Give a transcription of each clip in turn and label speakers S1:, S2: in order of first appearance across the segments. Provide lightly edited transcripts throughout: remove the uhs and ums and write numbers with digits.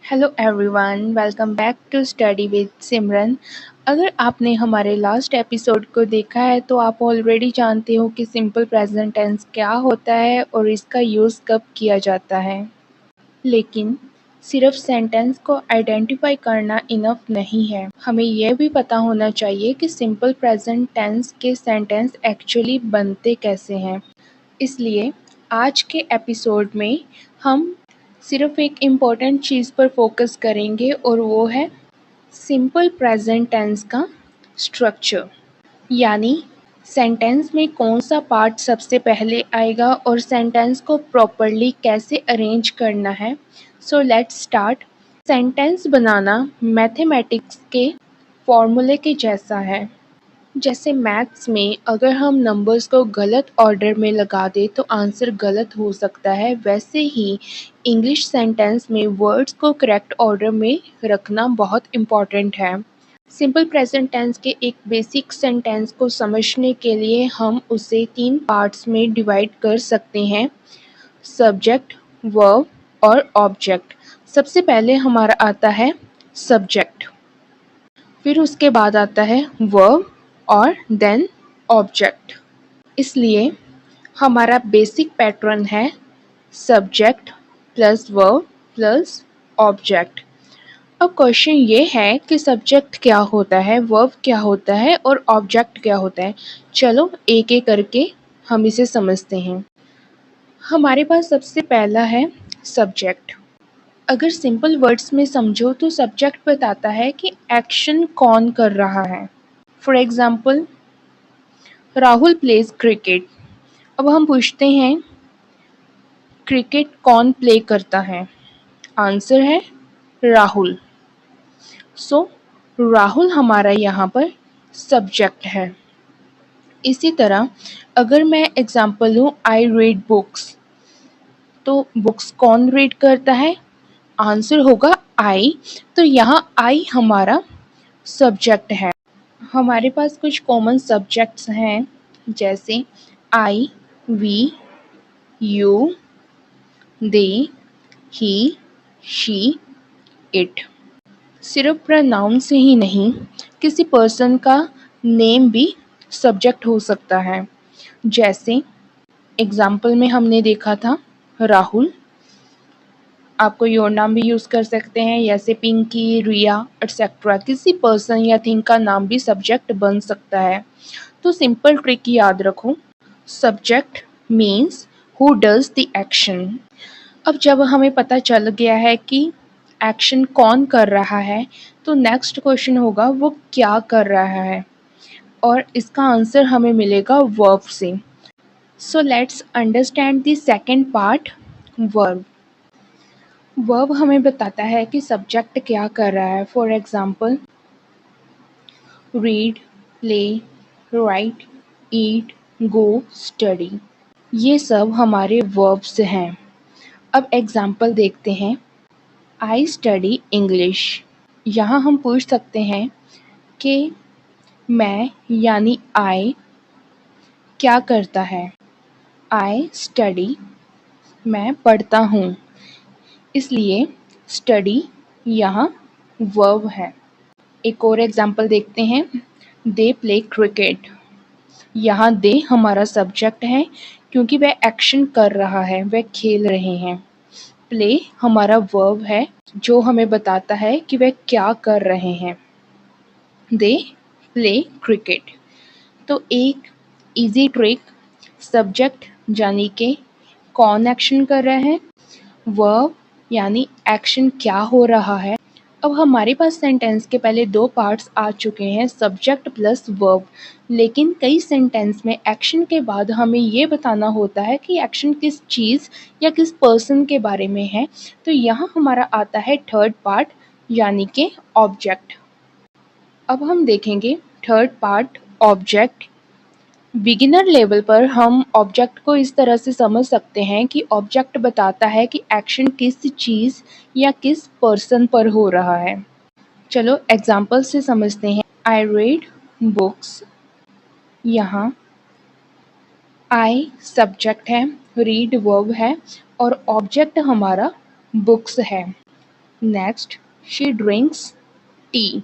S1: Hello everyone, welcome back to study with Simran. अगर आपने हमारे लास्ट एपिसोड को देखा है तो आप ऑलरेडी जानते हो कि सिंपल प्रेजेंट टेंस क्या होता है और इसका यूज़ कब किया जाता है। लेकिन सिर्फ सेंटेंस को आइडेंटिफाई करना इनफ नहीं है, हमें यह भी पता होना चाहिए कि सिंपल प्रेजेंट टेंस के सेंटेंस एक्चुअली बनते कैसे हैं। इसलिए आज के एपिसोड में हम सिर्फ एक इम्पॉर्टेंट चीज़ पर फोकस करेंगे और वो है सिंपल प्रेजेंट टेंस का स्ट्रक्चर, यानी सेंटेंस में कौन सा पार्ट सबसे पहले आएगा और सेंटेंस को प्रॉपरली कैसे अरेंज करना है। So let's start. Sentence banana mathematics के फॉर्मूले के जैसा है। जैसे मैथ्स में अगर हम नंबर्स को गलत ऑर्डर में लगा दें तो आंसर गलत हो सकता है, वैसे ही इंग्लिश सेंटेंस में वर्ड्स को करेक्ट ऑर्डर में रखना बहुत इम्पॉर्टेंट है। सिंपल प्रेजेंट टेंस के एक बेसिक सेंटेंस को समझने के लिए हम उसे 3 पार्ट्स में डिवाइड कर सकते हैं: सब्जेक्ट, वर्ब और ऑब्जेक्ट। सबसे पहले हमारा आता है सब्जेक्ट, फिर उसके बाद आता है वर्ब और देन ऑब्जेक्ट। इसलिए हमारा बेसिक पैटर्न है subject plus verb plus object. अब क्वेश्चन ये है कि सब्जेक्ट क्या होता है, वर्ब क्या होता है और ऑब्जेक्ट क्या होता है। चलो एक एक करके हम इसे समझते हैं। हमारे पास सबसे पहला है सब्जेक्ट। अगर सिंपल वर्ड्स में समझो तो सब्जेक्ट बताता है कि एक्शन कौन कर रहा है। For example, Rahul pledge cricket. अब हम पूछते हैं क्रिकेट कौन प्ले करता है। आंसर है राहुल। सो राहुल हमारा यहाँ पर सब्जेक्ट है। इसी तरह अगर मैं एग्जाम्पल लूँ आई रीड बुक्स, तो बुक्स कौन रीड करता है। आंसर होगा आई। तो यहाँ आई हमारा सब्जेक्ट है। हमारे पास कुछ कॉमन सब्जेक्ट्स हैं, जैसे I, we, you, they, he, she, it. सिर्फ प्रोनाउन से ही नहीं, किसी पर्सन का नेम भी सब्जेक्ट हो सकता है। जैसे एग्जाम्पल में हमने देखा था राहुल। आपको योर नाम भी यूज़ कर सकते हैं, जैसे पिंकी, रिया एटसेट्रा। किसी पर्सन या थिंग का नाम भी सब्जेक्ट बन सकता है। तो सिंपल ट्रिक याद रखो, subject means who does the action. अब जब हमें पता चल गया है कि एक्शन कौन कर रहा है, तो नेक्स्ट क्वेश्चन होगा वो क्या कर रहा है, और इसका आंसर हमें मिलेगा वर्ब से। So let's understand the second part, verb. Verb हमें बताता है कि सब्जेक्ट क्या कर रहा है। For example, read, play, right, eat, go, study. ये सब हमारे वर्ब्स हैं। अब एग्जाम्पल देखते हैं। I study English. यहाँ हम पूछ सकते हैं कि मैं यानी आई क्या करता है। आई स्टडी, मैं पढ़ता हूँ, इसलिए स्टडी यहाँ वर्ब है। एक और एग्जाम्पल देखते हैं। दे प्ले क्रिकेट। यहाँ दे हमारा सब्जेक्ट है क्योंकि वह एक्शन कर रहा है, वह खेल रहे हैं। प्ले हमारा वर्ब है जो हमें बताता है कि वह क्या कर रहे हैं। दे प्ले क्रिकेट। तो एक इजी ट्रिक, सब्जेक्ट यानी कि कौन एक्शन कर रहा है, वर्ब यानी एक्शन क्या हो रहा है। अब हमारे पास सेंटेंस के पहले 2 पार्ट्स आ चुके हैं, सब्जेक्ट प्लस वर्ब। लेकिन कई सेंटेंस में एक्शन के बाद हमें ये बताना होता है कि एक्शन किस चीज़ या किस पर्सन के बारे में है। तो यहाँ हमारा आता है थर्ड पार्ट, यानी कि ऑब्जेक्ट। अब हम देखेंगे third part, object. Beginner level पर हम ऑब्जेक्ट को इस तरह से समझ सकते हैं कि ऑब्जेक्ट बताता है कि एक्शन किस चीज़ या किस पर्सन पर हो रहा है। चलो एग्जाम्पल से समझते हैं। I read books. यहाँ आई सब्जेक्ट है, रीड वर्ब है और ऑब्जेक्ट हमारा बुक्स है। Next, she drinks tea.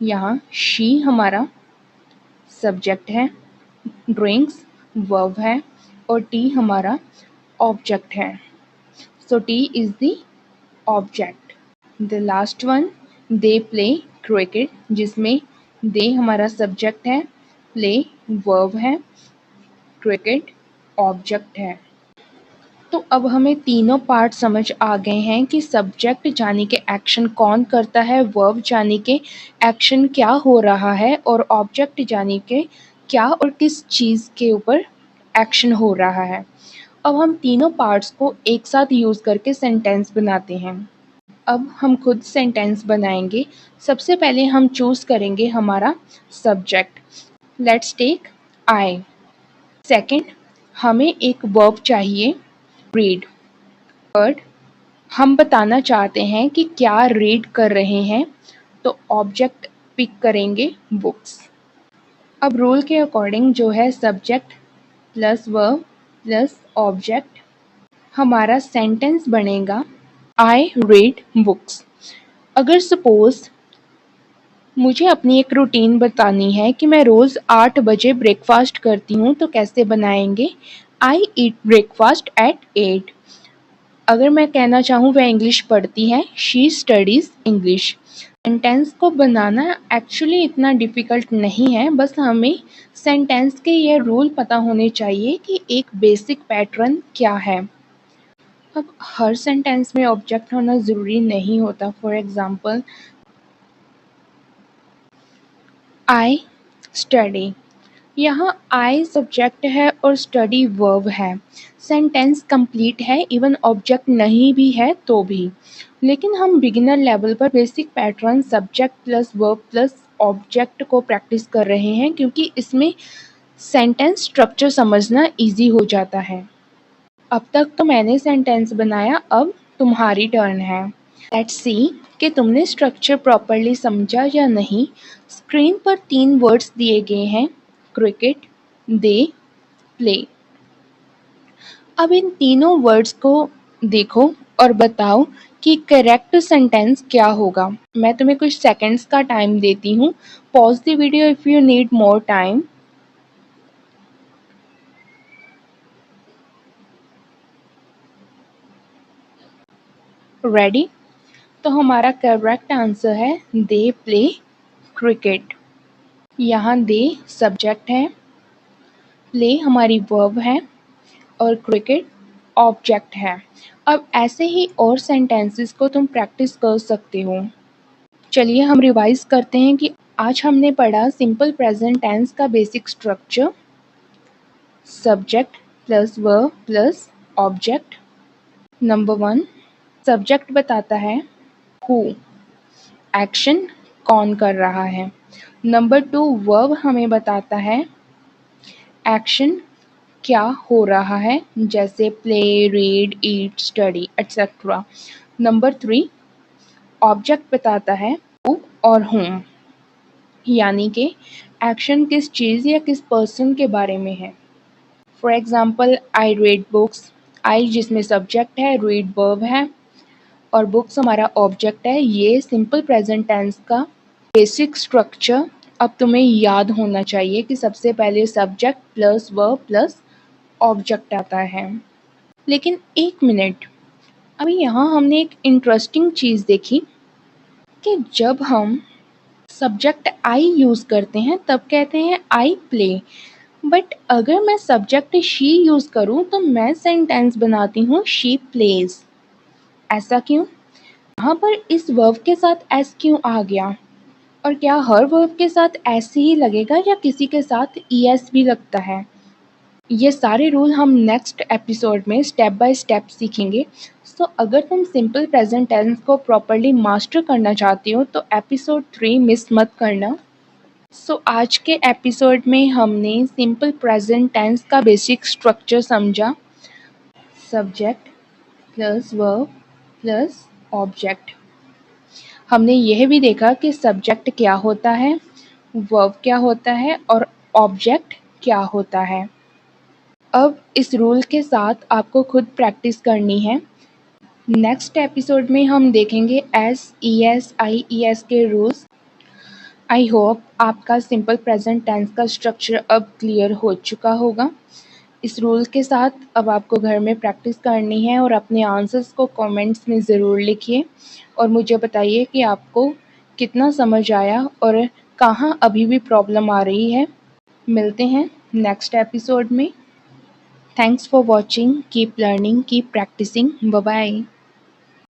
S1: यहाँ शी हमारा सब्जेक्ट है, ड्रिंक्स वर्ब है और टी हमारा ऑब्जेक्ट है। So tea is the object. The last one, they play cricket, जिसमें दे हमारा सब्जेक्ट है, प्ले वर्ब है, क्रिकेट ऑब्जेक्ट है। तो अब हमें तीनों पार्ट समझ आ गए हैं कि सब्जेक्ट यानी कि एक्शन कौन करता है, वर्ब यानी कि एक्शन क्या हो रहा है और ऑब्जेक्ट यानी कि क्या और किस चीज़ के ऊपर एक्शन हो रहा है। अब हम तीनों पार्ट्स को एक साथ यूज़ करके सेंटेंस बनाते हैं। अब हम खुद सेंटेंस बनाएंगे। सबसे पहले हम चूज़ करेंगे हमारा subject. Let's take I. Second, हमें एक वर्ब चाहिए, रीड। थर्ड, हम बताना चाहते हैं कि क्या रीड कर रहे हैं, तो ऑब्जेक्ट पिक करेंगे, बुक्स। अब रूल के अकॉर्डिंग जो है subject plus verb plus object, हमारा सेंटेंस बनेगा आई रीड बुक्स। अगर सपोज मुझे अपनी एक रूटीन बतानी है कि मैं रोज़ 8 बजे ब्रेकफास्ट करती हूँ, तो कैसे बनाएंगे? आई ईट ब्रेकफास्ट एट 8। अगर मैं कहना चाहूँ वह इंग्लिश पढ़ती है, शी स्टडीज़ इंग्लिश। सेंटेंस को बनाना एक्चुअली इतना डिफ़िकल्ट नहीं है, बस हमें सेंटेंस के ये रूल पता होने चाहिए कि एक बेसिक पैटर्न क्या है। अब हर सेंटेंस में ऑब्जेक्ट होना ज़रूरी नहीं होता। फॉर एग्ज़ाम्पल, आई स्टडी, यहाँ आई सब्जेक्ट है और स्टडी वर्ब है। सेंटेंस कंप्लीट है, इवन ऑब्जेक्ट नहीं भी है तो भी। लेकिन हम बिगिनर लेवल पर basic pattern subject plus verb plus object को प्रैक्टिस कर रहे हैं, क्योंकि इसमें सेंटेंस स्ट्रक्चर समझना इजी हो जाता है। अब तक तो मैंने सेंटेंस बनाया, अब तुम्हारी टर्न है। लेट्स सी कि तुमने स्ट्रक्चर प्रॉपरली समझा या नहीं। स्क्रीन पर 3 वर्ड्स दिए गए हैं, क्रिकेट, दे, प्ले। अब इन तीनों वर्ड्स को देखो और बताओ कि करेक्ट सेंटेंस क्या होगा। मैं तुम्हें कुछ सेकंड्स का टाइम देती हूँ। Pause the video if you need more time. Ready? तो हमारा करेक्ट आंसर है दे प्ले क्रिकेट। यहाँ दे सब्जेक्ट है, प्ले हमारी वर्ब है और क्रिकेट ऑब्जेक्ट है। अब ऐसे ही और सेंटेंसेस को तुम प्रैक्टिस कर सकते हो। चलिए हम रिवाइज करते हैं कि आज हमने पढ़ा सिंपल प्रेजेंट टेंस का basic structure, subject plus verb plus object. Number 1, subject बताता है हु, एक्शन कौन कर रहा है। नंबर 2, वर्ब हमें बताता है एक्शन क्या हो रहा है, जैसे प्ले, रीड, ईट, स्टडी एट्सेट्रा। नंबर 3, ऑब्जेक्ट बताता है हु और whom, यानी कि एक्शन किस चीज़ या किस पर्सन के बारे में है। For example, I read books, I जिसमें सब्जेक्ट है, रीड वर्ब है और बुक्स हमारा ऑब्जेक्ट है। ये सिंपल प्रेजेंट टेंस का बेसिक स्ट्रक्चर अब तुम्हें याद होना चाहिए कि सबसे पहले subject plus verb plus object आता है। लेकिन एक मिनट, अभी यहाँ हमने एक इंटरेस्टिंग चीज़ देखी कि जब हम सब्जेक्ट आई यूज़ करते हैं तब कहते हैं आई प्ले, बट अगर मैं सब्जेक्ट शी यूज़ करूँ तो मैं सेंटेंस बनाती हूँ शी प्लेज। ऐसा क्यों? यहाँ पर इस वर्ब के साथ एस क्यों आ गया? और क्या हर वर्ब के साथ ऐसे ही लगेगा या किसी के साथ ईएस भी लगता है? ये सारे रूल हम नेक्स्ट एपिसोड में स्टेप बाय स्टेप सीखेंगे। सो अगर तुम सिंपल प्रेजेंट टेंस को प्रॉपरली मास्टर करना चाहती हो तो एपिसोड 3 मिस मत करना। सो आज के एपिसोड में हमने सिंपल प्रेजेंट टेंस का बेसिक स्ट्रक्चर समझा, subject plus verb plus object. हमने यह भी देखा कि सब्जेक्ट क्या होता है, वर्ब क्या होता है और ऑब्जेक्ट क्या होता है। अब इस रूल के साथ आपको खुद प्रैक्टिस करनी है। नेक्स्ट एपिसोड में हम देखेंगे SES, IES के रूल्स। आई होप आपका सिंपल प्रेजेंट टेंस का स्ट्रक्चर अब क्लियर हो चुका होगा। इस रूल के साथ अब आपको घर में प्रैक्टिस करनी है और अपने आंसर्स को कमेंट्स में ज़रूर लिखिए और मुझे बताइए कि आपको कितना समझ आया और कहाँ अभी भी प्रॉब्लम आ रही है। मिलते हैं नेक्स्ट एपिसोड में। Thanks for watching, keep learning, keep practising, bye bye.